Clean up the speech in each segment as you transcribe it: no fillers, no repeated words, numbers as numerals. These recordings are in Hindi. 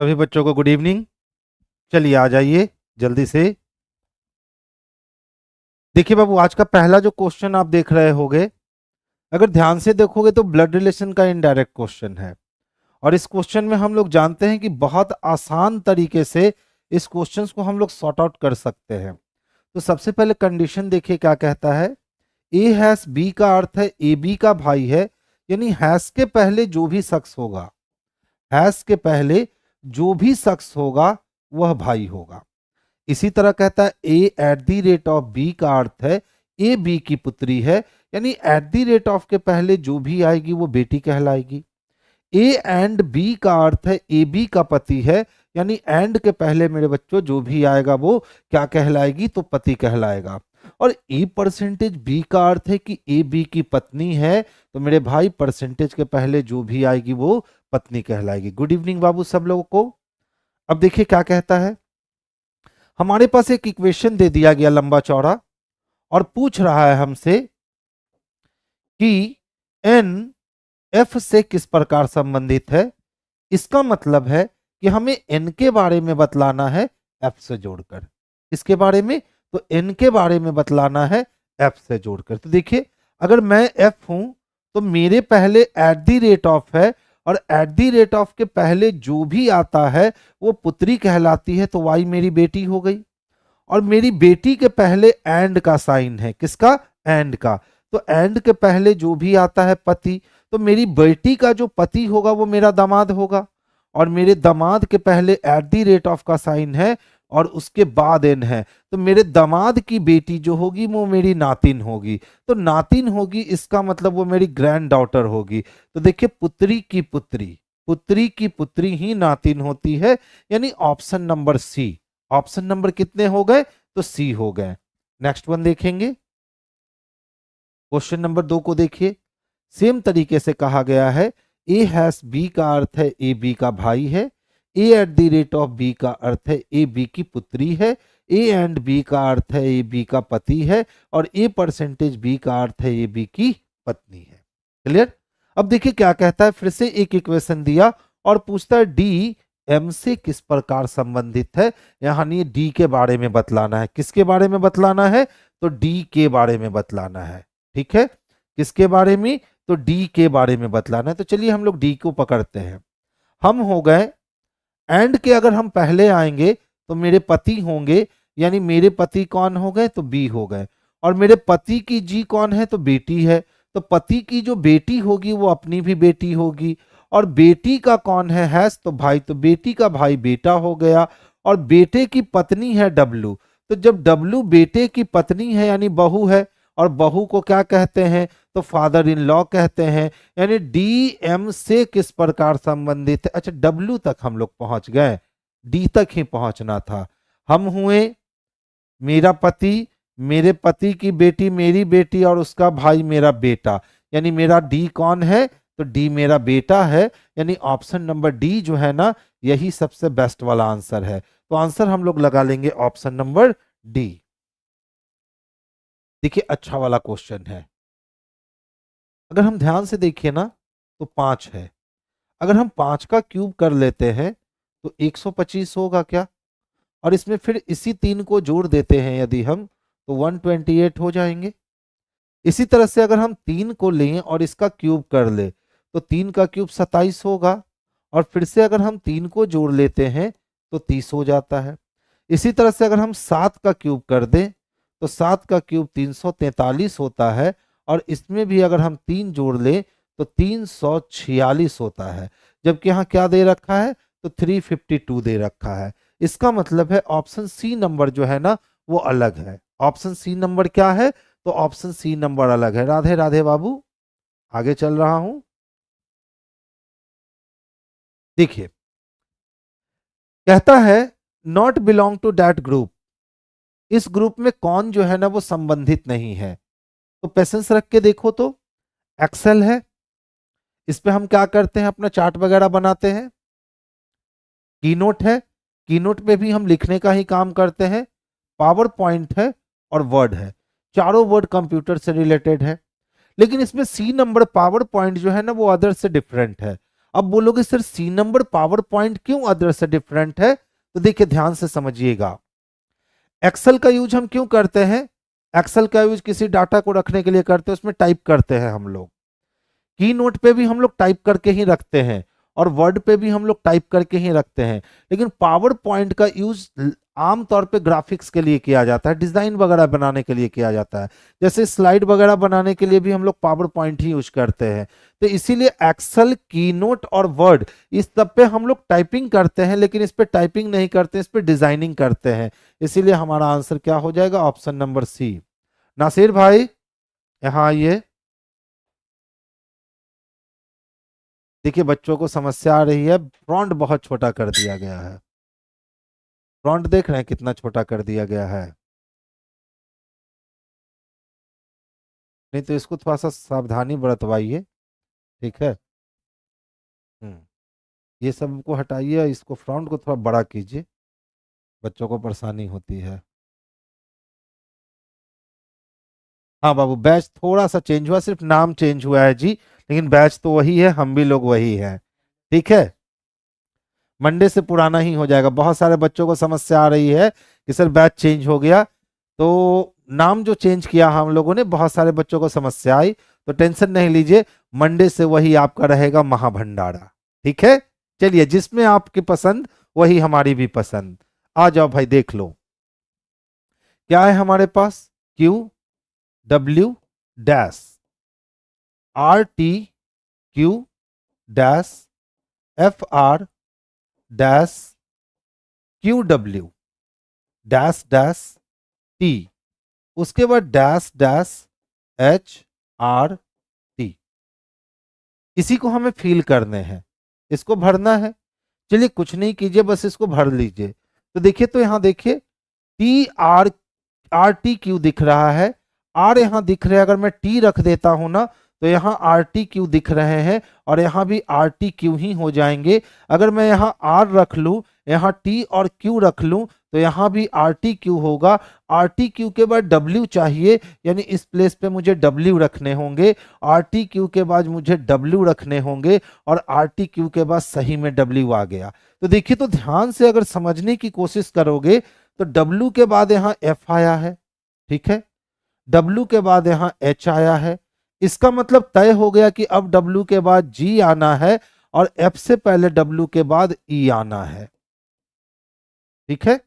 सभी बच्चों को गुड इवनिंग। चलिए आ जाइए जल्दी से। देखिए बाबू, आज का पहला जो क्वेश्चन आप देख रहे होंगे, अगर ध्यान से देखोगे तो ब्लड रिलेशन का इनडायरेक्ट क्वेश्चन है। और इस क्वेश्चन में हम लोग जानते हैं कि बहुत आसान तरीके से इस क्वेश्चन को हम लोग सॉर्ट आउट कर सकते हैं। तो सबसे पहले कंडीशन देखिए क्या कहता है। ए हैस बी का अर्थ है ए बी का भाई है, यानी हैस के पहले जो भी शख्स होगा, हैस के पहले जो भी शख्स होगा वह भाई होगा। इसी तरह कहता है A at the rate of B का अर्थ है ए बी की पुत्री है, यानी एट दी रेट ऑफ के पहले जो भी आएगी वो बेटी कहलाएगी। ए एंड बी का अर्थ है ए बी का पति है, यानी एंड के पहले मेरे बच्चों जो भी आएगा वो क्या कहलाएगी, तो पति कहलाएगा। और ए परसेंटेज बी का अर्थ है कि ए बी की पत्नी है, तो मेरे भाई परसेंटेज के पहले जो भी आएगी वो पत्नी कहलाएगी। गुड इवनिंग बाबू सब लोगों को। अब देखिए क्या कहता है। हमारे पास एक इक्वेशन दे दिया गया लंबा चौड़ा, और पूछ रहा है हमसे कि एन एफ से किस प्रकार संबंधित है। इसका मतलब है कि हमें एन के बारे में बतलाना है एफ से जोड़कर। इसके बारे में, तो एन के बारे में बतलाना है एफ से जोड़कर। तो देखिए, अगर मैं एफ हूं तो मेरे पहले एट दी रेट ऑफ है, और एट दी रेट ऑफ के पहले जो भी आता है वो पुत्री कहलाती है, तो वाई मेरी बेटी हो गई। और मेरी बेटी के पहले एंड का साइन है, किसका, एंड का, तो एंड के पहले जो भी आता है पति, तो मेरी बेटी का जो पति होगा वो मेरा दामाद होगा। और मेरे दामाद के पहले एट दी रेट ऑफ का साइन है और उसके बाद एन है, तो मेरे दामाद की बेटी जो होगी वो मेरी नातिन होगी। तो नातिन होगी इसका मतलब वो मेरी ग्रैंड डॉटर होगी। तो देखिए, पुत्री की पुत्री, पुत्री की पुत्री ही नातिन होती है, यानी option number C. Option number कितने हो गए, तो सी हो गए। नेक्स्ट वन देखेंगे, क्वेश्चन नंबर 2 को देखिए। सेम तरीके से कहा गया है ए हैस बी का अर्थ है ए बी का भाई है, A at the rate of B का अर्थ है ए बी की पुत्री है, ए एंड बी का अर्थ है ए बी का पति है, और ए परसेंटेज बी का अर्थ है ए बी की पत्नी है। क्लियर। अब देखिए क्या कहता है, फिर से एक इक्वेशन दिया और पूछता है डी एम से किस प्रकार संबंधित है। यानी डी के बारे में बतलाना है। किसके बारे में बतलाना है, तो डी के बारे में बतलाना है। ठीक है, किसके बारे में, तो डी के बारे में बतलाना है। तो चलिए हम लोग डी को पकड़ते हैं। हम हो गए एंड के, अगर हम पहले आएंगे तो मेरे पति होंगे, यानी मेरे पति कौन हो गए, तो बी हो गए। और मेरे पति की जी कौन है, तो बेटी है, तो पति की जो बेटी होगी वो अपनी भी बेटी होगी। और बेटी का कौन है, हैस, तो भाई, तो बेटी का भाई बेटा हो गया। और बेटे की पत्नी है डब्लू, तो जब डब्लू बेटे की पत्नी है यानी बहू है, और बहू को क्या कहते हैं, तो फादर इन लॉ कहते हैं। यानी डी एम से किस प्रकार संबंधित है। अच्छा, डब्ल्यू तक हम लोग पहुंच गए, डी तक ही पहुंचना था। हम हुए मेरा पति, मेरे पति की बेटी मेरी बेटी, और उसका भाई मेरा बेटा, यानी मेरा डी कौन है, तो डी मेरा बेटा है। यानी ऑप्शन नंबर डी जो है ना, यही सबसे बेस्ट वाला आंसर है। तो आंसर हम लोग लगा लेंगे ऑप्शन नंबर डी। देखिए अच्छा वाला क्वेश्चन है। अगर हम ध्यान से देखिए ना, तो 5 है। अगर हम 5 का क्यूब कर लेते हैं तो 125 होगा क्या। और इसमें फिर इसी 3 को जोड़ देते हैं यदि हम, तो 128 हो जाएंगे। इसी तरह से अगर हम 3 को लें और इसका क्यूब कर ले, तो 3 का क्यूब 27 होगा। और फिर से अगर हम 3 को जोड़ लेते हैं तो 30 हो जाता है। इसी तरह से अगर हम 7 का क्यूब कर दें तो 7 का क्यूब 343 होता है। और इसमें भी अगर हम 3 जोड़ लें तो 346 होता है। जबकि यहाँ क्या दे रखा है, तो 352 दे रखा है। इसका मतलब है ऑप्शन सी नंबर जो है ना वो अलग है। ऑप्शन सी नंबर क्या है, तो ऑप्शन सी नंबर अलग है। राधे राधे बाबू, आगे चल रहा हूं। देखिए कहता है not belong to that group. इस ग्रुप में कौन जो है ना वो संबंधित नहीं है। तो पेशेंस रख के देखो, तो एक्सेल है, इस पे हम क्या करते हैं, अपना चार्ट वगैरह बनाते हैं। कीनोट है, कीनोट पे भी हम लिखने का ही काम करते हैं। पावर पॉइंट है और वर्ड है, चारों वर्ड कंप्यूटर से रिलेटेड है। लेकिन इसमें सी नंबर पावर पॉइंट जो है ना वो अदर से डिफरेंट है। अब बोलोगे sir C number power point क्यों अदर से डिफरेंट है, तो देखिए ध्यान से समझिएगा। एक्सेल का यूज हम क्यों करते हैं, एक्सेल का यूज किसी डाटा को रखने के लिए करते हैं, उसमें टाइप करते हैं हम लोग, की नोट पे भी हम लोग टाइप करके ही रखते हैं और वर्ड पे भी हम लोग टाइप करके ही रखते हैं। लेकिन पावर पॉइंट का यूज आमतौर पे ग्राफिक्स के लिए किया जाता है, डिजाइन वगैरह बनाने के लिए किया जाता है, जैसे स्लाइड वगैरह बनाने के लिए भी हम लोग पावर पॉइंट ही यूज करते हैं। तो इसीलिए एक्सेल, की नोट और वर्ड इस सब पे हम लोग टाइपिंग करते हैं, लेकिन इस पे टाइपिंग नहीं करते, इस पे डिजाइनिंग करते हैं। इसीलिए हमारा आंसर क्या हो जाएगा, ऑप्शन नंबर सी। नासिर भाई यहाँ आइए। देखिए बच्चों को समस्या आ रही है, फ्रंट बहुत छोटा कर दिया गया है, फ्रंट देख रहे हैं कितना छोटा कर दिया गया है। नहीं तो इसको थोड़ा सा सावधानी बरतवाइए, ठीक है। हम्म, ये सब को हटाइए, इसको फ्रंट को थोड़ा बड़ा कीजिए, बच्चों को परेशानी होती है। हाँ बाबू, बैच थोड़ा सा चेंज हुआ, सिर्फ नाम चेंज हुआ है जी, लेकिन बैच तो वही है, हम भी लोग वही हैं, ठीक है। मंडे से पुराना ही हो जाएगा। बहुत सारे बच्चों को समस्या आ रही है कि सर बैच चेंज हो गया, तो नाम जो चेंज किया हम लोगों ने, बहुत सारे बच्चों को समस्या आई, तो टेंशन नहीं लीजिए, मंडे से वही आपका रहेगा महाभंडारा, ठीक है। चलिए, जिसमें आपकी पसंद वही हमारी भी पसंद। आ जाओ भाई, देख लो क्या है हमारे पास, Q W dash R T Q dash F R dash Q W dash dash T, उसके बाद dash dash H R T. इसी को हमें फिल करने हैं, इसको भरना है। चलिए कुछ नहीं कीजिए, बस इसको भर लीजिए। तो देखिए, तो यहां देखिए T R are T Q दिख रहा है, आर यहां दिख रहे हैं, अगर मैं टी रख देता हूं ना तो यहां आर टी क्यू दिख रहे हैं, और यहां भी आर टी क्यू ही हो जाएंगे। अगर मैं यहां आर रख लूं, यहां टी और क्यू रख लूं, तो यहां भी आर टी क्यू होगा। आर टी क्यू के बाद डब्ल्यू चाहिए, यानी इस प्लेस पे मुझे डब्ल्यू रखने होंगे, आर टी क्यू के बाद मुझे डब्ल्यू रखने होंगे, और आर टी क्यू के बाद सही में डब्ल्यू आ गया। तो देखिए, तो ध्यान से अगर समझने की कोशिश करोगे तो डब्ल्यू के बाद यहां एफ आया है, ठीक है, डब्ल्यू के बाद यहां एच आया है। इसका मतलब तय हो गया कि अब डब्ल्यू के बाद जी आना है, और एफ से पहले डब्ल्यू के बाद ई आना है, ठीक है,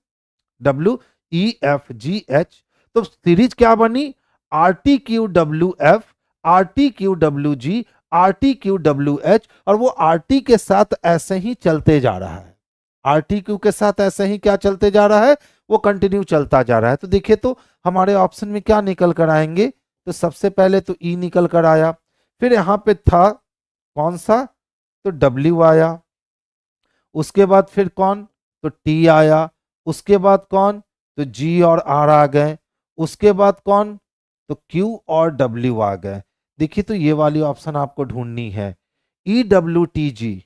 W E F G H. तो सीरीज क्या बनी, are T Q W F, are T Q W G, are T Q W H, और वो आर टी के साथ ऐसे ही चलते जा रहा है, आर टी क्यू के साथ ऐसे ही क्या चलते जा रहा है, वो कंटिन्यू चलता जा रहा है। तो देखिए, तो हमारे ऑप्शन में क्या निकल कर आएंगे, तो सबसे पहले तो ई निकल कर आया, फिर यहां पे था कौन सा, तो डब्ल्यू आया, उसके बाद फिर कौन, तो टी आया, उसके बाद कौन, तो जी और आर आ गए, उसके बाद कौन, तो क्यू और डब्ल्यू आ गए। देखिए, तो ये वाली ऑप्शन आपको ढूंढनी है, E W T G,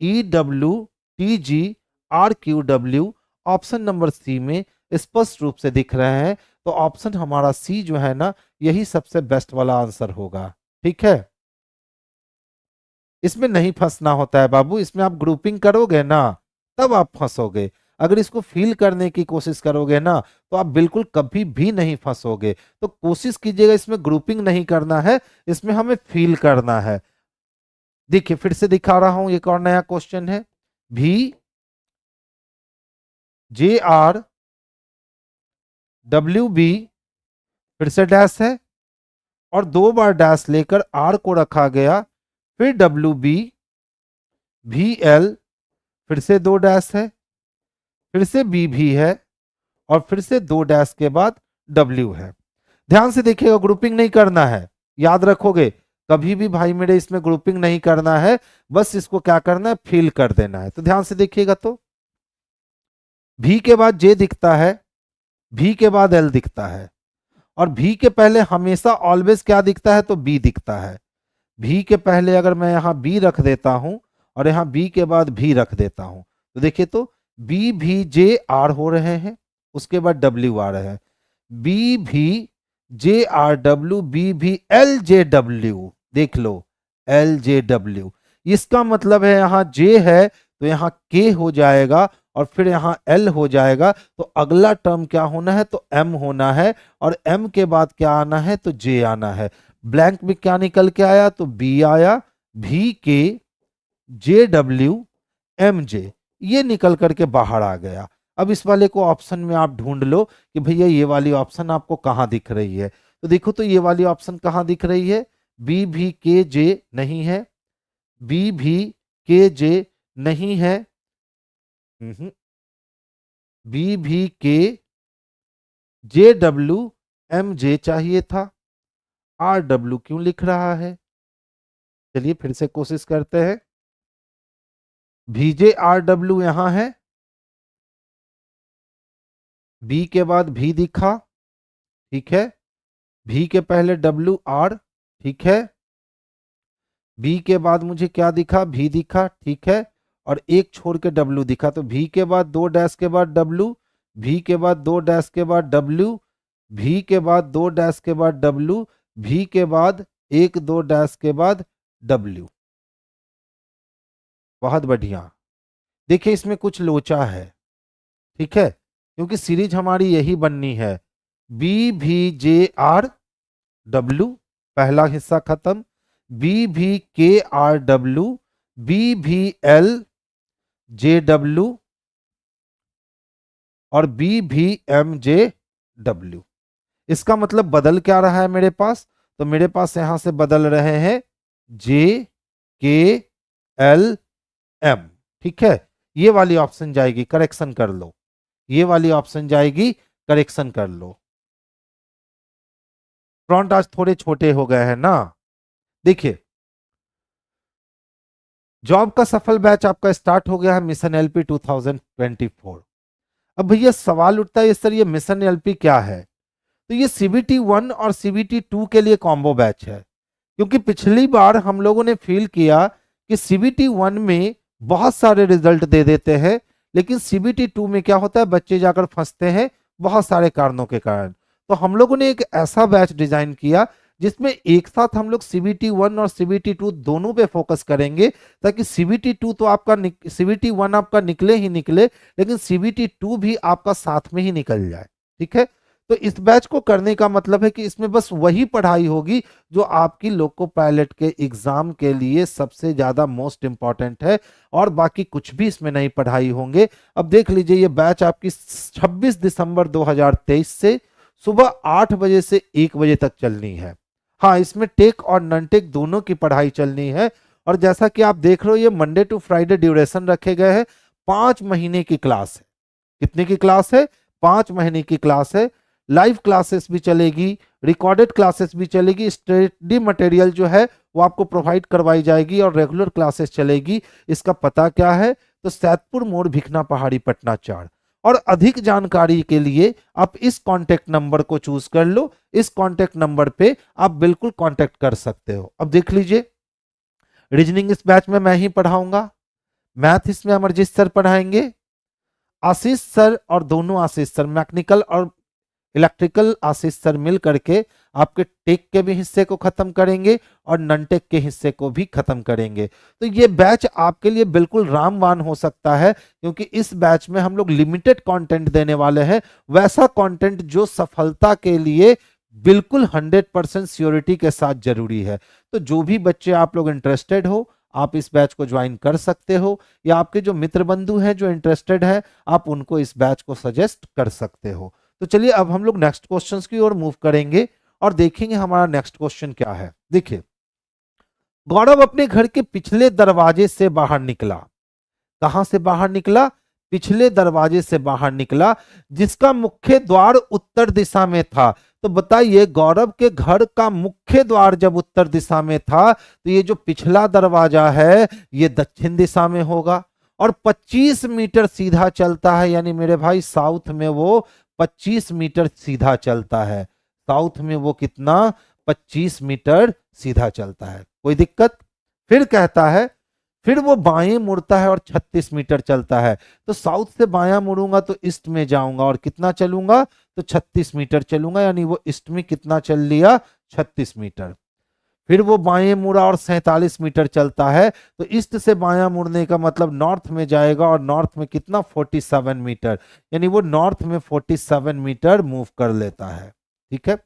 E W T G R Q W, option number C में स्पष्ट रूप से दिख रहे हैं। तो ऑप्शन हमारा सी जो है ना, यही सबसे बेस्ट वाला आंसर होगा, ठीक है। इसमें नहीं फंसना होता है बाबू, इसमें आप ग्रुपिंग करोगे ना तब आप फंसोगे, अगर इसको फील करने की कोशिश करोगे ना तो आप बिल्कुल कभी भी नहीं फंसोगे। तो कोशिश कीजिएगा, इसमें ग्रुपिंग नहीं करना है, इसमें हमें फील करना है। देखिए फिर से दिखा रहा हूं, एक और नया क्वेश्चन है, भी जे आर डब्ल्यू बी, फिर से डैश है, और दो बार डैश लेकर आर को रखा गया, फिर डब्ल्यू बी भी एल, फिर से दो डैश है, फिर से बी भी है, और फिर से दो डैश के बाद डब्ल्यू है। ध्यान से देखिएगा, ग्रुपिंग नहीं करना है, याद रखोगे, कभी भी भाई मेरे इसमें ग्रुपिंग नहीं करना है, बस इसको क्या करना है, फिल कर देना है। तो ध्यान से देखिएगा, तो भी के बाद जे दिखता है, भी के बाद एल दिखता है, और भी के पहले हमेशा ऑलवेज क्या दिखता है, तो बी दिखता है। भी के पहले अगर मैं यहां बी रख देता हूं, और यहां बी के बाद भी रख देता हूं, तो देखिए, तो बी भी जे आर हो रहे हैं, उसके बाद डब्ल्यू आ रहे हैं, बी भी जे आर डब्ल्यू, बी भी एल जे डब्ल्यू, देख लो एल जे डब्ल्यू। इसका मतलब है यहाँ जे है तो यहाँ के हो जाएगा और फिर यहाँ एल हो जाएगा, तो अगला टर्म क्या होना है, तो एम होना है, और एम के बाद क्या आना है, तो जे आना है। ब्लैंक में क्या निकल के आया, तो बी आया, भी के जे डब्ल्यू एम जे, ये निकल करके बाहर आ गया। अब इस वाले को ऑप्शन में आप ढूंढ लो कि भैया ये वाली ऑप्शन आपको कहाँ दिख रही है। तो देखो तो ये वाली ऑप्शन कहाँ दिख रही है, बी भी के जे नहीं है, बी भी के जे नहीं है, बी भी के जे डब्ल्यू एम जे चाहिए था, आर डब्ल्यू क्यों लिख रहा है। चलिए फिर से कोशिश करते हैं। VJ RW यहां है, बी के बाद भी दिखा, ठीक है, भी के पहले WR, ठीक है, बी के बाद मुझे क्या दिखा, भी दिखा, ठीक है, और एक छोड़ के W दिखा, तो भी के बाद 2 डैश के बाद W, भी के बाद 2 डैश के बाद W, भी के बाद 2 डैश के बाद W, भी के बाद 1-2 डैश के बाद W। बहुत बढ़िया। देखिए इसमें कुछ लोचा है, ठीक है, क्योंकि सीरीज हमारी यही बननी है, BVJRW, पहला हिस्सा खत्म, BVKRW, BVLJW और BVMJW। इसका मतलब बदल क्या रहा है मेरे पास, तो मेरे पास यहां से बदल रहे हैं JKLM, ठीक है, ये वाली ऑप्शन जाएगी, करेक्शन कर लो, ये वाली ऑप्शन जाएगी, करेक्शन कर लो। फ्रंट आज थोड़े छोटे हो गए हैं ना। देखिए जॉब का सफल बैच आपका स्टार्ट हो गया है, मिशन एलपी 2024। अब भैया सवाल उठता है सर ये मिशन एलपी क्या है, तो ये सीबीटी 1 और सीबीटी 2 के लिए कॉम्बो बैच है, क्योंकि पिछली बार हम लोगों ने फील किया कि सीबीटी 1 में बहुत सारे रिजल्ट दे देते हैं, लेकिन सीबीटी 2 में क्या होता है, बच्चे जाकर फंसते हैं बहुत सारे कारणों के कारण। तो हम लोगों ने एक ऐसा बैच डिजाइन किया जिसमें एक साथ हम लोग सीबीटी 1 और सीबीटी 2 दोनों पे फोकस करेंगे, ताकि सीबीटी 2 तो आपका सीबीटी 1 आपका निकले ही निकले, लेकिन सीबीटी 2 भी आपका साथ में ही निकल जाए, ठीक है। तो इस बैच को करने का मतलब है कि इसमें बस वही पढ़ाई होगी जो आपकी लोको पायलट के एग्जाम के लिए सबसे ज्यादा मोस्ट इंपॉर्टेंट है, और बाकी कुछ भी इसमें नहीं पढ़ाई होंगे। अब देख लीजिए ये बैच आपकी 26 दिसंबर 2023 से सुबह 8 बजे से 1 बजे तक चलनी है। हाँ, इसमें टेक और नॉन टेक दोनों की पढ़ाई चलनी है, और जैसा कि आप देख रहे हो ये मंडे टू फ्राइडे ड्यूरेशन रखे गए हैं, 5 महीने की क्लास है। कितने की क्लास है, 5 महीने की क्लास है। लाइव क्लासेस भी चलेगी, रिकॉर्डेड क्लासेस भी चलेगी, स्टडी मटेरियल जो है वो आपको प्रोवाइड करवाई जाएगी, और रेगुलर क्लासेस चलेगी। इसका पता क्या है, तो सैदपुर मोड़ भिखना पहाड़ी पटना 4। और अधिक जानकारी के लिए आप इस कांटेक्ट नंबर को चूज कर लो, इस कांटेक्ट नंबर पे आप बिल्कुल कांटेक्ट कर सकते हो। अब देख लीजिए रीजनिंग इस बैच में मैं ही पढ़ाऊंगा, मैथ इसमें अमरजीत सर पढ़ाएंगे, आशीष सर और दोनों आशीष सर, मैकेनिकल और इलेक्ट्रिकल आशीष सर मिल करके आपके टेक के भी हिस्से को खत्म करेंगे और नॉन टेक के हिस्से को भी खत्म करेंगे। तो ये बैच आपके लिए बिल्कुल रामबाण हो सकता है, क्योंकि इस बैच में हम लोग लिमिटेड कंटेंट देने वाले हैं, वैसा कंटेंट जो सफलता के लिए बिल्कुल 100% श्योरिटी के साथ जरूरी है। तो जो भी बच्चे आप लोग इंटरेस्टेड हो, आप इस बैच को ज्वाइन कर सकते हो, या आपके जो मित्र बंधु हैं जो इंटरेस्टेड है, आप उनको इस बैच को सजेस्ट कर सकते हो। तो चलिए अब हम लोग नेक्स्ट क्वेश्चंस की ओर मूव करेंगे और देखेंगे हमारा नेक्स्ट क्वेश्चन क्या है। देखिए गौरव अपने घर के पिछले दरवाजे से बाहर निकला। कहां से बाहर निकला, पिछले दरवाजे से बाहर निकला, जिसका मुख्य द्वार उत्तर दिशा में था। तो बताइए गौरव के घर का मुख्य द्वार जब उत्तर दिशा में था, तो ये जो पिछला दरवाजा है ये दक्षिण दिशा में होगा, और 25 मीटर सीधा चलता है, यानी मेरे भाई साउथ में वो 25 मीटर सीधा चलता है। साउथ में वो कितना, 25 मीटर सीधा चलता है। कोई दिक्कत, फिर कहता है फिर वो बाएं मुड़ता है और 36 मीटर चलता है। तो साउथ से बायां मुड़ूंगा तो ईस्ट में जाऊंगा, और कितना चलूंगा, तो 36 मीटर चलूंगा, यानी वो ईस्ट में कितना चल लिया, 36 मीटर। फिर वो बाएं मुड़ा और 47 मीटर चलता है। तो ईस्ट से बायां मुड़ने का मतलब नॉर्थ में जाएगा, और नॉर्थ में कितना 47 मीटर, यानी वो नॉर्थ में 47 मीटर मूव कर लेता है। ठीक है,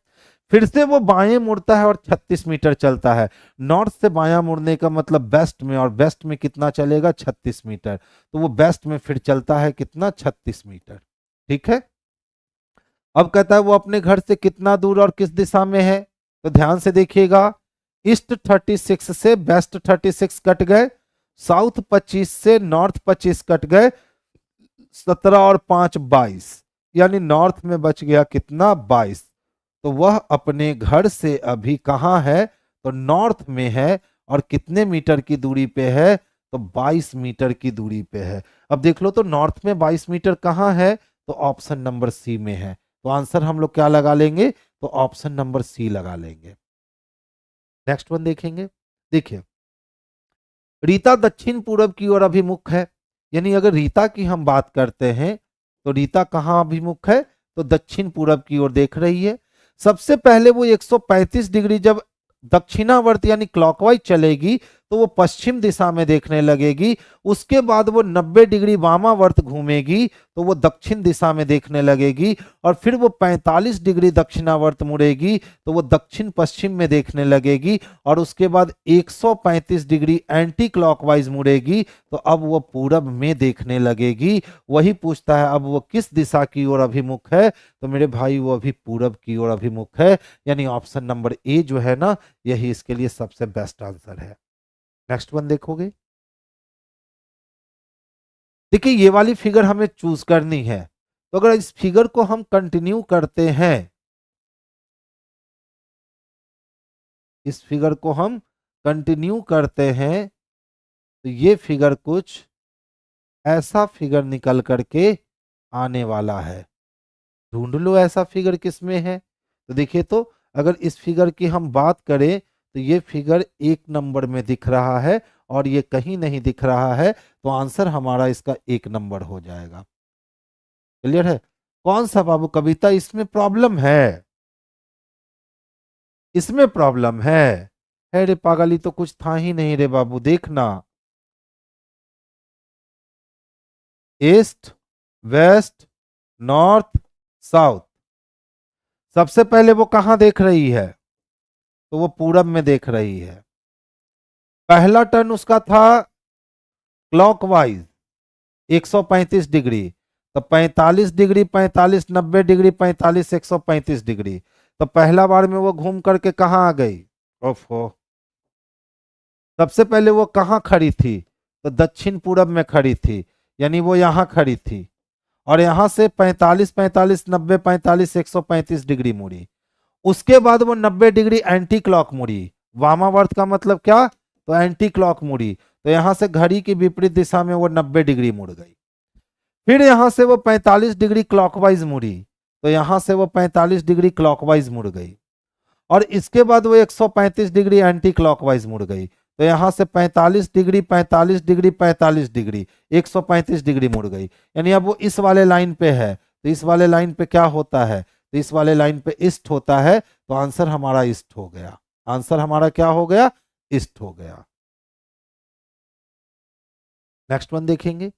फिर से वो बाएं मुड़ता है और 36 मीटर चलता है। नॉर्थ से बायां मुड़ने का मतलब वेस्ट में, और वेस्ट में कितना चलेगा 36 मीटर। तो वो वेस्ट में फिर चलता है कितना 36 मीटर। ठीक है, अब कहता है वो अपने घर से कितना दूर और किस दिशा में है। तो ध्यान से देखिएगा, ईस्ट 36 से वेस्ट 36 कट गए, साउथ 25 से नॉर्थ 25 कट गए, 17 और 5 22, यानी नॉर्थ में बच गया कितना 22। तो वह अपने घर से अभी कहाँ है, तो नॉर्थ में है, और कितने मीटर की दूरी पे है, तो 22 मीटर की दूरी पे है। अब देख लो तो नॉर्थ में 22 मीटर कहाँ है, तो ऑप्शन नंबर सी में है। तो आंसर हम लोग क्या लगा लेंगे, तो ऑप्शन नंबर सी लगा लेंगे। नेक्स्ट वन देखेंगे। देखिए, रीता दक्षिण पूरब की ओर अभिमुख है, यानी अगर रीता की हम बात करते हैं तो रीता कहाँ अभिमुख है, तो दक्षिण पूरब की ओर देख रही है। सबसे पहले वो 135 डिग्री जब दक्षिणावर्त यानी क्लॉकवाइज चलेगी तो वो पश्चिम दिशा में देखने लगेगी। उसके बाद वो 90 डिग्री वामावर्त घूमेगी तो वो दक्षिण दिशा में देखने लगेगी, और फिर वो 45 डिग्री दक्षिणावर्त मुड़ेगी तो वो दक्षिण पश्चिम में देखने लगेगी, और उसके बाद 135 डिग्री एंटी क्लॉकवाइज मुड़ेगी तो अब वो पूरब में देखने लगेगी। वही पूछता है अब वो किस दिशा की ओर अभिमुख है, तो मेरे भाई वो अभी पूरब की ओर अभिमुख है, यानी ऑप्शन नंबर ए जो है ना, यही इसके लिए सबसे बेस्ट आंसर है। नेक्स्ट वन देखोगे। देखिए, ये वाली फिगर हमें चूज करनी है, तो अगर इस फिगर को हम कंटिन्यू करते हैं, इस फिगर को हम कंटिन्यू करते हैं, तो ये फिगर कुछ ऐसा फिगर निकल करके आने वाला है। ढूंढ लो ऐसा फिगर किसमें है। तो देखिए, तो अगर इस फिगर की हम बात करें तो ये फिगर 1 नंबर में दिख रहा है, और ये कहीं नहीं दिख रहा है, तो आंसर हमारा इसका 1 नंबर हो जाएगा। क्लियर है। कौन सा बाबू कविता इसमें प्रॉब्लम है, इसमें प्रॉब्लम है रे पागली, तो कुछ था ही नहीं रे बाबू, देखना। East, west, north, south. सबसे पहले वो कहां देख रही है, तो वो पूरब में देख रही है। पहला टर्न उसका था क्लॉकवाइज 135 डिग्री, तो 45 डिग्री, 45, 90 डिग्री, 45, 135 डिग्री। तो पहला बार में वो घूम करके कहाँ आ गई, ओफो। सबसे पहले वो कहाँ खड़ी थी, तो दक्षिण पूरब में खड़ी थी, यानी वो यहाँ खड़ी थी, और यहाँ से 45, 45, 90, 45, 135 डिग्री मुड़ी। उसके बाद वो 90 डिग्री एंटी क्लॉक मुड़ी। वामावर्त का मतलब क्या, तो एंटी क्लॉक मुड़ी, तो यहां से घड़ी की विपरीत दिशा में वो 90 डिग्री मुड़ गई। फिर यहां से वो 45 डिग्री क्लॉकवाइज मुड़ी, तो यहां से वो 45 डिग्री क्लॉकवाइज मुड़ गई, और इसके बाद वो 135 डिग्री एंटी क्लॉकवाइज मुड़ गई, तो यहां से 45 डिग्री, 45 डिग्री, 45 डिग्री, 135 डिग्री मुड़ गई। यानी अब वो इस वाले लाइन पे है, तो इस वाले लाइन पे क्या होता है, तो इस वाले लाइन पे ईस्ट होता है, तो आंसर हमारा ईस्ट हो गया। आंसर हमारा क्या हो गया, ईस्ट हो गया। नेक्स्ट वन देखेंगे।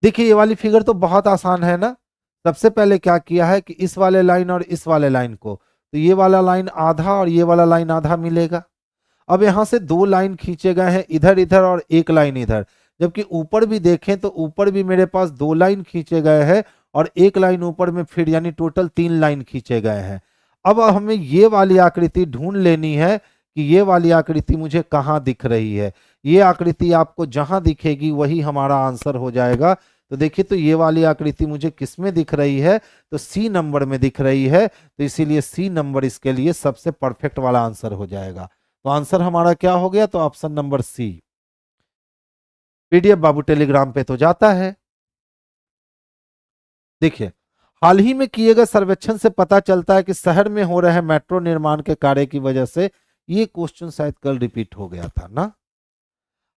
देखिए, ये वाली फिगर तो बहुत आसान है ना। सबसे पहले क्या किया है कि इस वाले लाइन और इस वाले लाइन को, तो ये वाला लाइन आधा और ये वाला लाइन आधा मिलेगा। अब यहां से 2 लाइन खींचे गए हैं, इधर इधर और 1 लाइन इधर, जबकि ऊपर भी देखें तो ऊपर भी मेरे पास 2 लाइन खींचे गए हैं, और 1 लाइन ऊपर में फिर, यानी टोटल 3 लाइन खींचे गए हैं। अब हमें ये वाली आकृति ढूंढ लेनी है कि ये वाली आकृति मुझे कहाँ दिख रही है। ये आकृति आपको जहां दिखेगी वही हमारा आंसर हो जाएगा। तो देखिए, तो ये वाली आकृति मुझे किस में दिख रही है, तो सी नंबर में दिख रही है, तो इसीलिए सी नंबर इसके लिए सबसे परफेक्ट वाला आंसर हो जाएगा। तो आंसर हमारा क्या हो गया, तो ऑप्शन नंबर सी। पीडीएफ बाबू टेलीग्राम पे तो जाता है। देखिए, हाल ही में किए गए सर्वेक्षण से पता चलता है कि शहर में हो रहे मेट्रो निर्माण के कार्य की वजह से, ये क्वेश्चन शायद कल रिपीट हो गया था ना।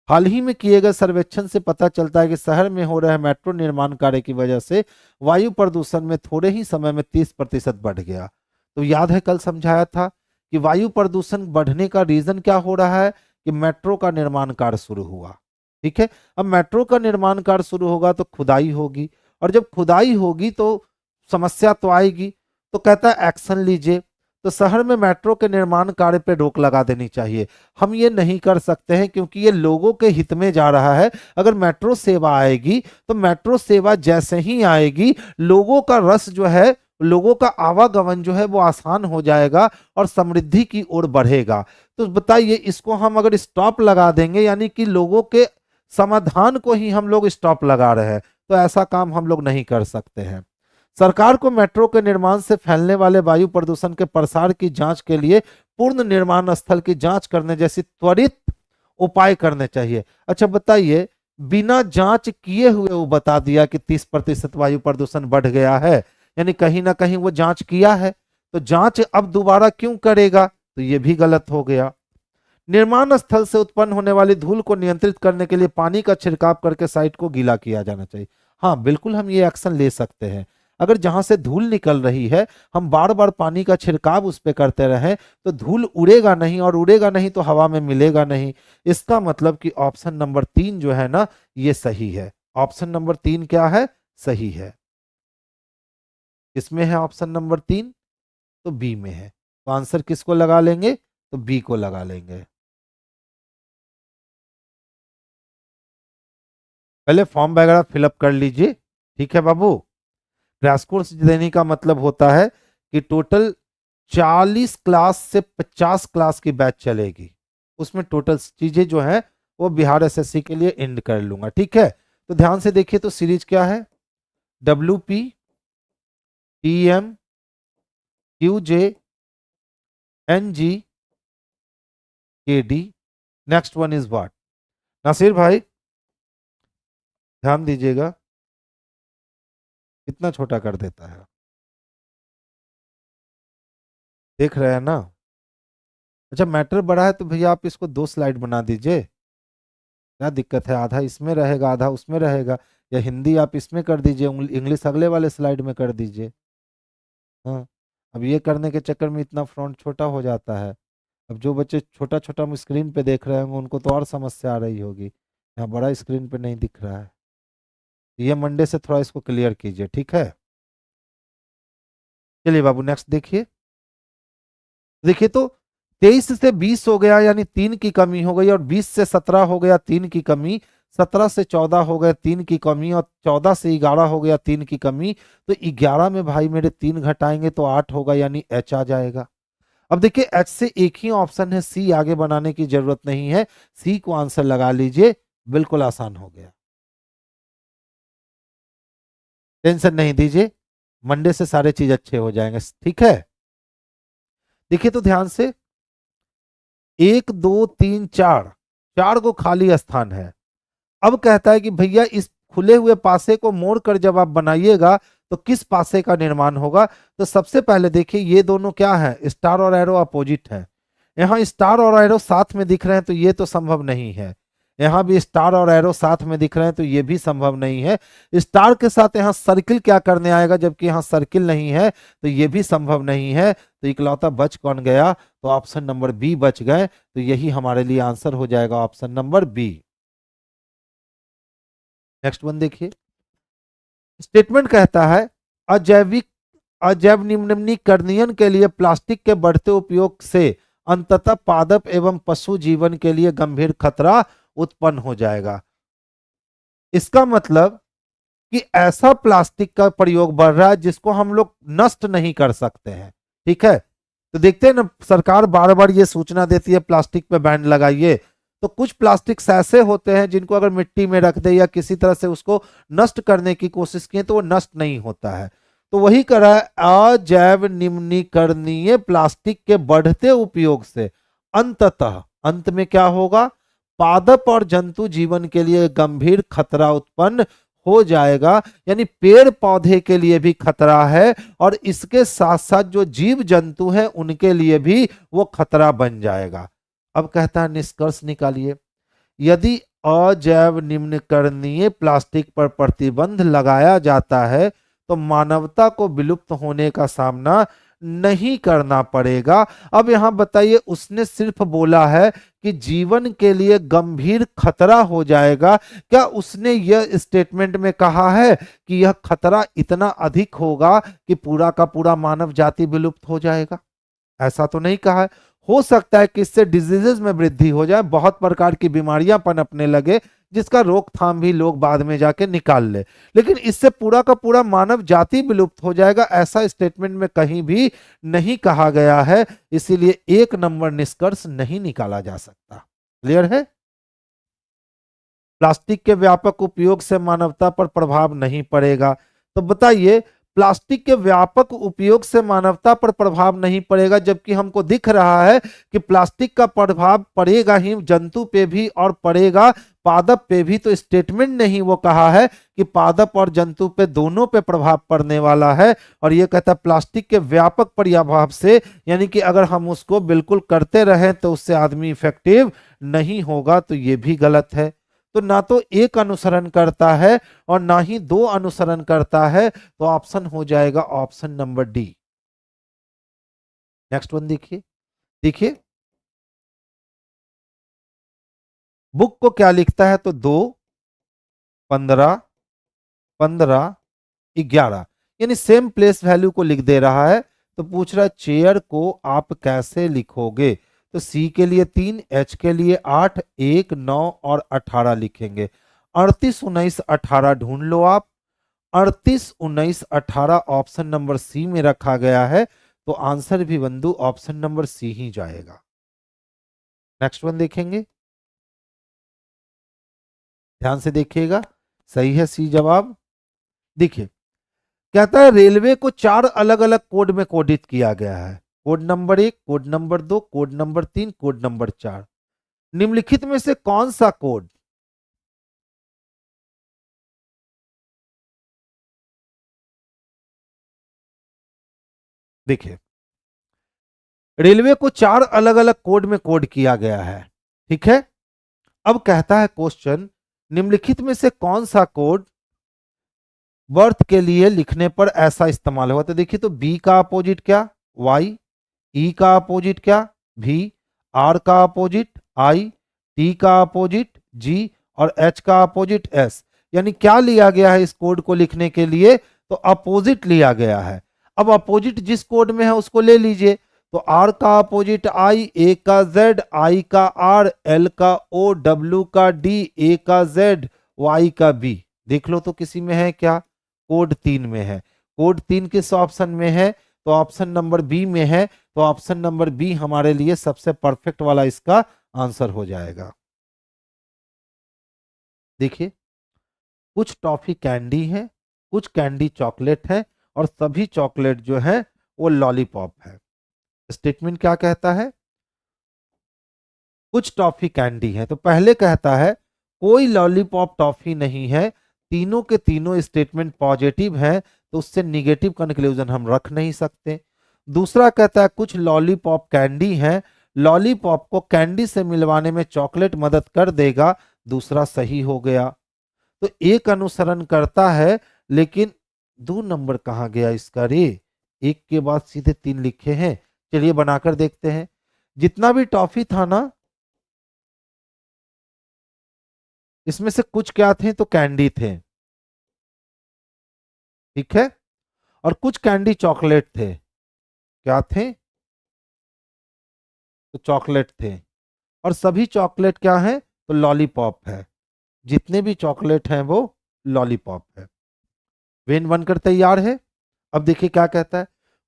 हाल ही में किए गए सर्वेक्षण से पता चलता है कि शहर में हो रहे मेट्रो निर्माण कार्य की वजह से वायु प्रदूषण में थोड़े ही समय में 30% बढ़ गया। तो याद है कल समझाया था कि कि वायु प्रदूषण बढ़ने का रीजन क्या हो रहा है कि मेट्रो का निर्माण कार्य शुरू हुआ। ठीक है, अब मेट्रो का निर्माण कार्य शुरू होगा तो खुदाई होगी, और जब खुदाई होगी तो समस्या तो आएगी। तो कहता है एक्शन लीजिए, तो शहर में मेट्रो के निर्माण कार्य पे रोक लगा देनी चाहिए। हम ये नहीं कर सकते हैं क्योंकि ये लोगों के हित में जा रहा है। अगर मेट्रो सेवा आएगी तो मेट्रो सेवा जैसे ही आएगी लोगों का रस जो है, लोगों का आवागमन जो है वो आसान हो जाएगा और समृद्धि की ओर बढ़ेगा। तो बताइए, इसको हम अगर स्टॉप लगा देंगे यानी कि लोगों के समाधान को ही हम लोग स्टॉप लगा रहे हैं, तो ऐसा काम हम लोग नहीं कर सकते हैं। सरकार को मेट्रो के निर्माण से फैलने वाले वायु प्रदूषण के प्रसार की जांच के लिए पूर्ण निर्माण स्थल की जांच करने जैसी त्वरित उपाय करने चाहिए। अच्छा बताइए, बिना जांच किए हुए वो बता दिया कि 30% वायु प्रदूषण बढ़ गया है, यानी कहीं ना कहीं वो जांच किया है, तो जांच अब दोबारा क्यों करेगा? तो ये भी गलत हो गया। निर्माण स्थल से उत्पन्न होने वाली धूल को नियंत्रित करने के लिए पानी का छिड़काव करके साइट को गीला किया जाना चाहिए। हाँ बिल्कुल, हम ये एक्शन ले सकते हैं। अगर जहां से धूल निकल रही है हम बार बार पानी का छिड़काव उस पर करते रहें तो धूल उड़ेगा नहीं, और उड़ेगा नहीं तो हवा में मिलेगा नहीं। इसका मतलब कि ऑप्शन नंबर 3 जो है ना ये सही है। ऑप्शन नंबर 3 क्या है? सही है। किसमें है ऑप्शन नंबर 3? तो बी में है। तो आंसर किसको लगा लेंगे? तो बी को लगा लेंगे। पहले फॉर्म वगैरह फिलअप कर लीजिए। ठीक है बाबू, क्रैश कोर्स देने का मतलब होता है कि टोटल 40 क्लास से 50 क्लास की बैच चलेगी, उसमें टोटल चीजें जो है वो बिहार एसएससी के लिए एंड कर लूंगा। ठीक है, तो ध्यान से देखिए, तो सीरीज क्या है? WP TM QJ NG KD। Next one is what? Nasir भाई ध्यान दीजिएगा, कितना छोटा कर देता है, देख रहे हैं ना? अच्छा मैटर बड़ा है तो भैया आप इसको 2 स्लाइड बना दीजिए, क्या दिक्कत है? आधा इसमें रहेगा आधा उसमें रहेगा, या हिंदी आप इसमें कर दीजिए, इंग्लिश अगले वाले स्लाइड में कर दीजिए। हाँ, अब ये करने के चक्कर में इतना फ्रंट छोटा हो जाता है। अब जो बच्चे छोटा छोटा स्क्रीन पे देख रहे होंगे उनको तो और समस्या आ रही होगी, यहाँ बड़ा स्क्रीन पे नहीं दिख रहा है। ये मंडे से थोड़ा इसको क्लियर कीजिए, ठीक है? चलिए बाबू नेक्स्ट देखिए। देखिए तो 23 से 20 हो गया यानी 3 की कमी हो गई, और 20 से 17 हो गया 3 की कमी, 17 से 14 हो गया 3 की कमी, और 14 से 11 हो गया 3 की कमी। तो 11 में भाई मेरे 3 घटाएंगे तो 8 होगा, यानी एच आ जाएगा। अब देखिए एच से एक ही ऑप्शन है, सी आगे बनाने की जरूरत नहीं है, सी को आंसर लगा लीजिए, बिल्कुल आसान हो गया। टेंशन नहीं दीजिए, मंडे से सारे चीज अच्छे हो जाएंगे। ठीक है, देखिए तो ध्यान से, 1 2 3 4, 4 को खाली स्थान है। अब कहता है कि भैया इस खुले हुए पासे को मोड़कर जब आप बनाइएगा तो किस पासे का निर्माण होगा? तो सबसे पहले देखिए ये दोनों क्या है, स्टार और एरो अपोजिट है। यहाँ स्टार और एरो साथ में दिख रहे हैं तो ये तो संभव नहीं है। यहाँ भी स्टार और एरो साथ में दिख रहे हैं तो ये भी संभव नहीं है। स्टार के साथ यहाँ सर्किल क्या करने आएगा जबकि यहाँ सर्किल नहीं है, तो ये भी संभव नहीं है। तो इकलौता बच कौन गया? तो ऑप्शन नंबर बी बच गए। तो यही हमारे लिए आंसर हो जाएगा, option number B. Next one देखिए, स्टेटमेंट कहता है अजैव निम्नीकरणीय के लिए प्लास्टिक के बढ़ते उपयोग से अंततः पादप एवं पशु जीवन के लिए गंभीर खतरा उत्पन्न हो जाएगा। इसका मतलब कि ऐसा प्लास्टिक का प्रयोग बढ़ रहा है जिसको हम लोग नष्ट नहीं कर सकते हैं। ठीक है, तो देखते हैं ना, सरकार बार बार ये सूचना देती है प्लास्टिक पे बैन लगाइए, तो कुछ प्लास्टिक्स ऐसे होते हैं जिनको अगर मिट्टी में रख दे या किसी तरह से उसको नष्ट करने की कोशिश किए तो वो नष्ट नहीं होता है। तो वही करा है, अजैव निम्नीकरणीय प्लास्टिक के बढ़ते उपयोग से अंततः, अंत में क्या होगा? पादप और जंतु जीवन के लिए गंभीर खतरा उत्पन्न हो जाएगा, यानी पेड़ पौधे के लिए भी खतरा है और इसके साथ साथ जो जीव जंतु हैं उनके लिए भी वो खतरा बन जाएगा। अब कहता है निष्कर्ष निकालिए, यदि अजैव निम्नीकरणीय प्लास्टिक पर प्रतिबंध लगाया जाता है तो मानवता को विलुप्त होने का सामना नहीं करना पड़ेगा। अब यहां बताइए, उसने सिर्फ बोला है कि जीवन के लिए गंभीर खतरा हो जाएगा, क्या उसने यह स्टेटमेंट में कहा है कि यह खतरा इतना अधिक होगा कि पूरा का पूरा मानव जाति विलुप्त हो जाएगा? ऐसा तो नहीं कहा है। हो सकता है कि इससे डिजीजेस में वृद्धि हो जाए, बहुत प्रकार की बीमारियां पनपने लगे, जिसका रोकथाम भी लोग बाद में जाके निकाल ले, लेकिन इससे पूरा का पूरा मानव जाति विलुप्त हो जाएगा, ऐसा स्टेटमेंट में कहीं भी नहीं कहा गया है। इसीलिए 1 नंबर निष्कर्ष नहीं निकाला जा सकता। क्लियर है? प्लास्टिक के व्यापक उपयोग से मानवता पर प्रभाव नहीं पड़ेगा। तो बताइए, प्लास्टिक के व्यापक उपयोग से मानवता पर प्रभाव नहीं पड़ेगा, जबकि हमको दिख रहा है कि प्लास्टिक का प्रभाव पड़ेगा ही जंतु पे भी और पड़ेगा पादप पे भी। तो स्टेटमेंट नहीं वो कहा है कि पादप और जंतु पे दोनों पे प्रभाव पड़ने वाला है, और ये कहता है प्लास्टिक के व्यापक प्रभाव से, यानी कि अगर हम उसको बिल्कुल करते रहें तो उससे आदमी इफेक्टिव नहीं होगा। तो ये भी गलत है। तो ना तो 1 अनुसरण करता है और ना ही 2 अनुसरण करता है। तो ऑप्शन हो जाएगा option number D. Next one देखिए। देखिए बुक को क्या लिखता है, तो 2, 15, 15, 11, यानी सेम प्लेस वैल्यू को लिख दे रहा है। तो पूछ रहा है चेयर को आप कैसे लिखोगे? तो सी के लिए 3, एच के लिए 8, 1, 9 और 18 लिखेंगे। 38, 19, 18 ढूंढ लो आप। 38, 19, 18 ऑप्शन नंबर सी में रखा गया है। तो आंसर भी बंधु ऑप्शन नंबर सी ही जाएगा। नेक्स्ट वन देखेंगे, ध्यान से देखिएगा। सही है सी जवाब। देखिए कहता है रेलवे को 4 अलग अलग कोड में कोडित किया गया है। Code number 1, code number 2, code number 3, code number 4। निम्नलिखित में से कौन सा कोड देखिए, रेलवे को 4 अलग अलग कोड में कोड किया गया है। ठीक है। अब कहता है क्वेश्चन, निम्नलिखित में से कौन सा कोड बर्थ के लिए लिखने पर ऐसा इस्तेमाल होगा? तो देखिए, तो बी का अपोजिट क्या? वाई। ई का अपोजिट क्या? भी। आर का अपोजिट आई। टी का अपोजिट जी। और एच का अपोजिट एस। यानी क्या लिया गया है इस कोड को लिखने के लिए? तो अपोजिट लिया गया है। अब अपोजिट जिस कोड में है उसको ले लीजिए। तो आर का अपोजिट आई, ए का जेड, आई का आर, एल का ओ, डब्ल्यू का डी, ए का जेड, वाई का बी। देख लो तो किसी में है क्या? कोड 3 में है। कोड 3 किस ऑप्शन में है? तो ऑप्शन नंबर बी में है। तो ऑप्शन नंबर बी हमारे लिए सबसे परफेक्ट वाला इसका आंसर हो जाएगा। देखिए, कुछ टॉफी कैंडी है, कुछ कैंडी चॉकलेट है, और सभी चॉकलेट जो है वो लॉलीपॉप है। स्टेटमेंट क्या कहता है? कुछ टॉफी कैंडी है। तो पहले कहता है कोई लॉलीपॉप टॉफी नहीं है। तीनों के तीनों स्टेटमेंट पॉजिटिव है, तो उससे निगेटिव कंक्लूजन हम रख नहीं सकते। दूसरा कहता है कुछ लॉलीपॉप कैंडी है, लॉलीपॉप को कैंडी से मिलवाने में चॉकलेट मदद कर देगा। दूसरा सही हो गया। तो 1 अनुसरण करता है, लेकिन 2 नंबर कहाँ गया इसका रे? 1 के बाद सीधे 3 लिखे हैं। चलिए बनाकर देखते हैं। जितना भी टॉफी था ना, इसमें से कुछ क्या थे? तो कैंडी थे। ठीक है। और कुछ कैंडी चॉकलेट थे। क्या थे? तो चॉकलेट थे। और सभी चॉकलेट क्या है? तो लॉलीपॉप है। जितने भी चॉकलेट हैं वो लॉलीपॉप है। वेन बनकर तैयार है। अब देखिए क्या कहता है,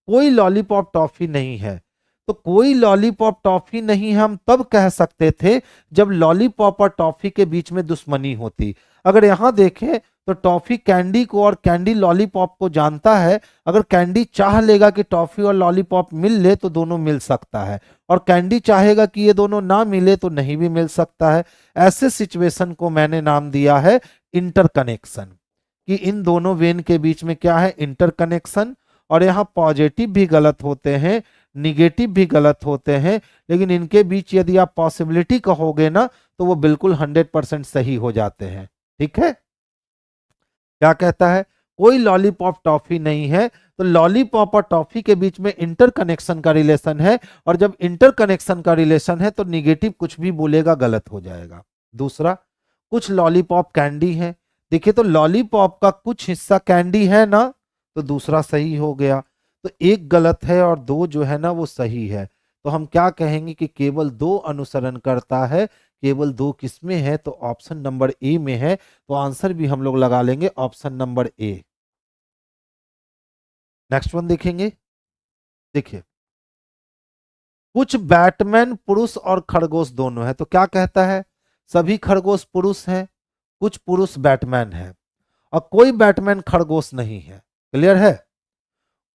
कोई लॉलीपॉप टॉफी नहीं है। तो कोई लॉलीपॉप टॉफी नहीं हम तब कह सकते थे जब लॉलीपॉप और टॉफी के बीच में दुश्मनी होती। अगर यहां देखें तो टॉफी कैंडी को और कैंडी लॉलीपॉप को जानता है। अगर कैंडी चाह लेगा कि टॉफी और लॉलीपॉप मिल ले तो दोनों मिल सकता है, और कैंडी चाहेगा कि ये दोनों ना मिले तो नहीं भी मिल सकता है। ऐसे सिचुएशन को मैंने नाम दिया है इंटरकनेक्शन, कि इन दोनों वेन के बीच में क्या है? इंटरकनेक्शन। और यहाँ पॉजिटिव भी गलत होते हैं, निगेटिव भी गलत होते हैं, लेकिन इनके बीच यदि आप पॉसिबिलिटी कहोगे ना तो वो बिल्कुल 100% सही हो जाते हैं। ठीक है। क्या कहता है? कोई लॉलीपॉप टॉफी नहीं है। तो लॉलीपॉप और टॉफी के बीच में इंटरकनेक्शन का रिलेशन है, और जब इंटरकनेक्शन का रिलेशन है तो निगेटिव कुछ भी बोलेगा गलत हो जाएगा। दूसरा, कुछ लॉलीपॉप कैंडी है। देखिए तो लॉलीपॉप का कुछ हिस्सा कैंडी है ना, तो दूसरा सही हो गया। तो एक गलत है और दो जो है ना वो सही है। तो हम क्या कहेंगे कि केवल दो अनुसरण करता है, केवल दो किसमें है, तो ऑप्शन नंबर ए में है। तो आंसर भी हम लोग लगा लेंगे option number A. Next one देखेंगे। देखिए, कुछ बैटमैन पुरुष और खरगोश दोनों है। तो क्या कहता है, सभी खरगोश पुरुष हैं, कुछ पुरुष बैटमैन है, और कोई बैटमैन खरगोश नहीं है। क्लियर है?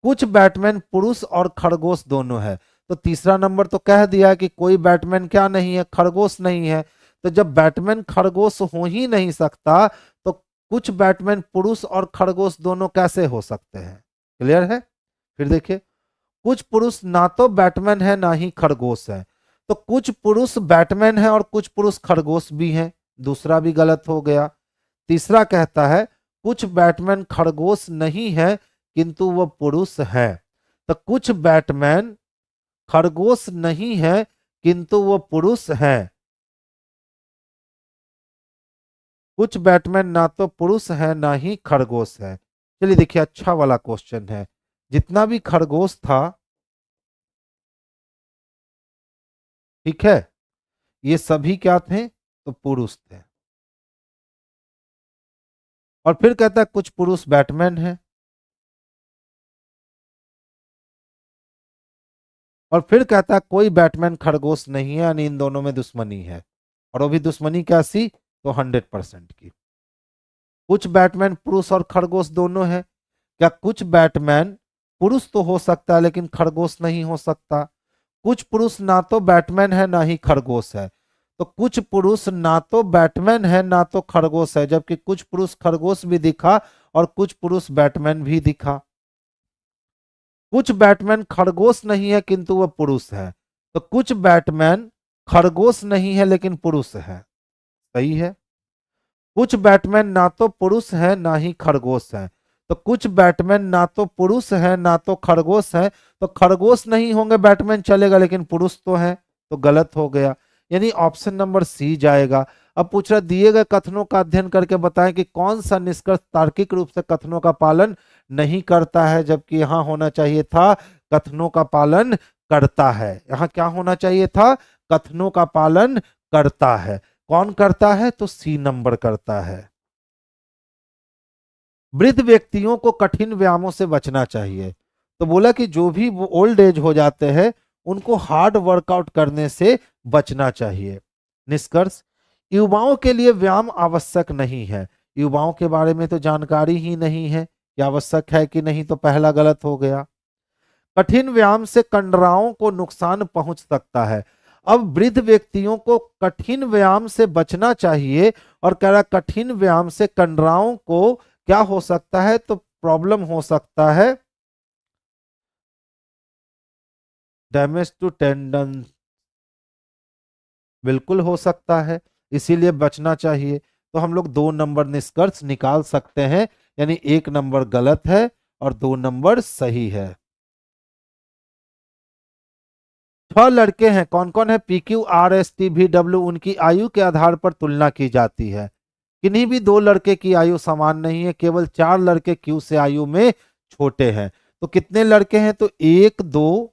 कुछ बैटमैन पुरुष और खरगोश दोनों है। तो तीसरा नंबर तो कह दिया कि कोई बैटमैन क्या नहीं है, खरगोश नहीं है। तो जब बैटमैन खरगोश हो ही नहीं सकता, तो कुछ बैटमैन पुरुष और खरगोश दोनों कैसे हो सकते हैं? क्लियर है? फिर देखिए, कुछ पुरुष ना तो बैटमैन है ना ही खरगोश है। तो कुछ पुरुष बैटमैन है और कुछ पुरुष खरगोश भी हैं, दूसरा भी गलत हो गया। तीसरा कहता है कुछ बैटमैन खरगोश नहीं है किंतु वह पुरुष है। तो कुछ बैटमैन खरगोश नहीं है किंतु वह पुरुष है। कुछ बैटमैन ना तो पुरुष है ना ही खरगोश है। चलिए देखिए, अच्छा वाला क्वेश्चन है। जितना भी खरगोश था, ठीक है, ये सभी क्या थे, तो पुरुष थे। और फिर कहता है कुछ पुरुष बैटमैन है, और फिर कहता है कोई बैटमैन खरगोश नहीं है, यानी इन दोनों में दुश्मनी है। और वो भी दुश्मनी कैसी, तो 100% की। कुछ बैटमैन पुरुष और खरगोश दोनों है। क्या कुछ बैटमैन पुरुष तो हो सकता है लेकिन खरगोश नहीं हो सकता? कुछ पुरुष ना तो बैटमैन है ना ही खरगोश है। तो कुछ पुरुष ना तो बैटमैन है ना तो खरगोश है, जबकि कुछ पुरुष खरगोश भी दिखा और कुछ पुरुष बैटमैन भी दिखा। कुछ बैटमैन खरगोश नहीं है किंतु वह पुरुष है। तो कुछ बैटमैन खरगोश नहीं है लेकिन पुरुष है। सही है। कुछ बैटमैन ना तो पुरुष है ना ही खरगोश है। तो कुछ बैटमैन ना तो पुरुष है ना तो खरगोश है। तो खरगोश नहीं होंगे बैटमैन चलेगा, लेकिन पुरुष तो है, तो गलत हो गया। यानी ऑप्शन नंबर सी जाएगा। अब पूछ रहा, दिए गए कथनों का अध्ययन करके बताएं कि कौन सा निष्कर्ष तार्किक रूप से कथनों का पालन नहीं करता है, जबकि यहां होना चाहिए था कथनों का पालन करता है। यहां क्या होना चाहिए था, कथनों का पालन करता है। कौन करता है, तो सी नंबर करता है। वृद्ध व्यक्तियों को कठिन व्यायामों से बचना चाहिए। तो बोला कि जो भी वो ओल्ड एज हो जाते हैं उनको हार्ड वर्कआउट करने से बचना चाहिए। निष्कर्ष, युवाओं के लिए व्यायाम आवश्यक नहीं है। युवाओं के बारे में तो जानकारी ही नहीं है कि आवश्यक है कि नहीं, तो पहला गलत हो गया। कठिन व्यायाम से कंडराओं को नुकसान पहुंच सकता है। अब वृद्ध व्यक्तियों को कठिन व्यायाम से बचना चाहिए, और कह रहा कठिन व्यायाम से कंडराओं को क्या हो सकता है, तो प्रॉब्लम हो सकता है, डैमेज टू टेंडन, बिल्कुल हो सकता है, इसीलिए बचना चाहिए। तो हम लोग 2 नंबर निष्कर्ष निकाल सकते हैं, यानी 1 नंबर गलत है और 2 नंबर सही है। 6 लड़के हैं, कौन कौन है, PQ RST VW, उनकी आयु के आधार पर तुलना की जाती है। किन्हीं भी 2 लड़के की आयु समान नहीं है, केवल 4 लड़के क्यू से आयु में छोटे हैं। तो कितने लड़के हैं, तो 1 2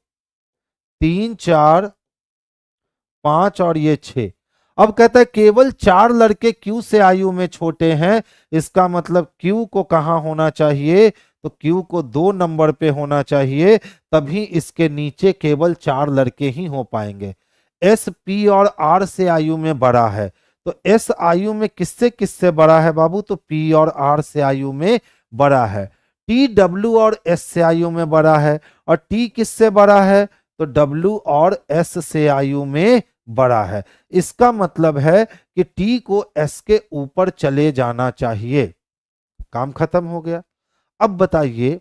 3 4 5 और ये 6। अब कहता है केवल 4 लड़के क्यू से आयु में छोटे हैं, इसका मतलब क्यू को कहां होना चाहिए, तो क्यू को 2 नंबर पे होना चाहिए, तभी इसके नीचे केवल 4 लड़के ही हो पाएंगे। एस पी और आर से आयु में बड़ा है। तो एस आयु में किससे किससे बड़ा है बाबू, तो पी और आर से आयु में बड़ा है। टी डब्ल्यू और एस से आयु में बड़ा है। और टी किससे बड़ा है, तो डब्ल्यू और एस से आयु में बड़ा है। इसका मतलब है कि टी को एस के ऊपर चले जाना चाहिए। काम खत्म हो गया। अब बताइए,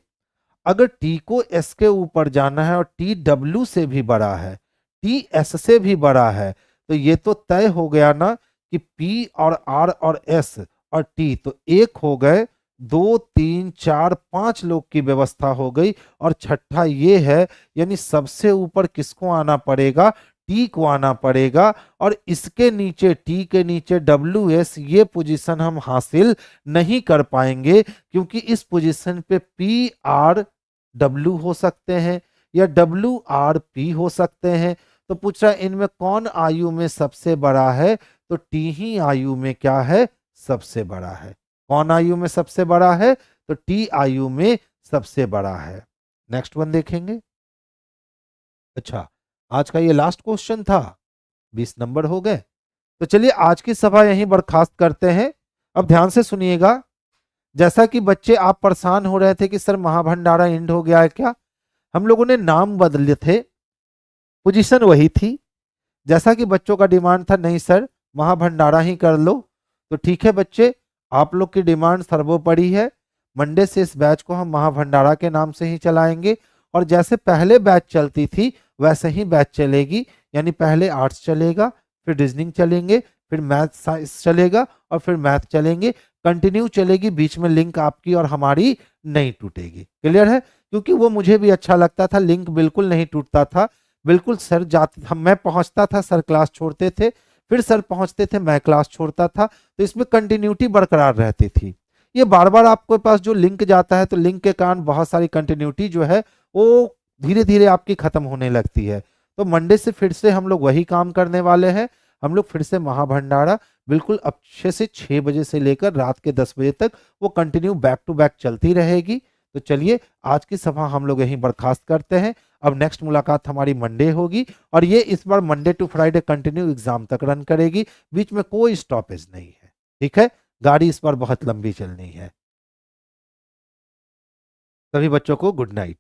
अगर टी को एस के ऊपर जाना है और टी डब्ल्यू से भी बड़ा है, टी एस से भी बड़ा है, तो ये तो तय हो गया ना कि पी और आर और एस और टी तो एक हो गए, 2 3 4 5 लोग की व्यवस्था हो गई। और छठा ये है, यानी सबसे ऊपर किसको आना पड़ेगा, टी को आना पड़ेगा। और इसके नीचे, टी के नीचे WS, ये पोजीशन हम हासिल नहीं कर पाएंगे, क्योंकि इस पोजीशन पे PRW हो सकते हैं या WRP हो सकते हैं। तो पूछ रहा है इनमें कौन आयु में सबसे बड़ा है, तो टी ही आयु में क्या है, सबसे बड़ा है। कौन आयु में सबसे बड़ा है, तो टी आयु में सबसे बड़ा है। नेक्स्ट वन देखेंगे। अच्छा, आज का ये लास्ट क्वेश्चन था, 20 नंबर हो गए। तो चलिए आज की सभा यहीं बर्खास्त करते हैं। अब ध्यान से सुनिएगा। जैसा कि बच्चे आप परेशान हो रहे थे कि सर महाभंडारा एंड हो गया है क्या, हम लोगों ने नाम बदले थे, पोजीशन वही थी। जैसा कि बच्चों का डिमांड था, नहीं सर महाभंडारा ही कर लो, तो ठीक है बच्चे, आप लोग की डिमांड सर्वोपरि है। मंडे से इस बैच को हम महाभंडारा के नाम से ही चलाएंगे, और जैसे पहले बैच चलती थी वैसे ही बैच चलेगी। यानी पहले आर्ट्स चलेगा, फिर रीजनिंग चलेंगे, फिर मैथ साइंस चलेगा, और फिर मैथ चलेंगे। कंटिन्यू चलेगी, बीच में लिंक आपकी और हमारी नहीं टूटेगी। क्लियर है? क्योंकि वो मुझे भी अच्छा लगता था, लिंक बिल्कुल नहीं टूटता था। बिल्कुल सर जाते, हम मैं पहुंचता था, सर क्लास छोड़ते थे, फिर सर पहुंचते थे, मैं क्लास छोड़ता था, तो इसमें कंटिन्यूटी बरकरार रहती थी। ये बार बार आपके पास जो लिंक जाता है, तो लिंक के कारण बहुत सारी कंटिन्यूटी जो है वो धीरे धीरे आपकी खत्म होने लगती है। तो मंडे से फिर से हम लोग वही काम करने वाले हैं। हम लोग फिर से महाभंडारा बिल्कुल अच्छे से 6 बजे से लेकर रात के 10 बजे तक वो कंटिन्यू बैक टू बैक चलती रहेगी। तो चलिए आज की सभा हम लोग यहीं बर्खास्त करते हैं। अब नेक्स्ट मुलाकात हमारी मंडे होगी, और ये इस बार Monday to Friday continue exam तक रन करेगी, बीच में कोई स्टॉपेज नहीं है। ठीक है, गाड़ी इस बार बहुत लंबी चलनी है। सभी बच्चों को गुड नाइट।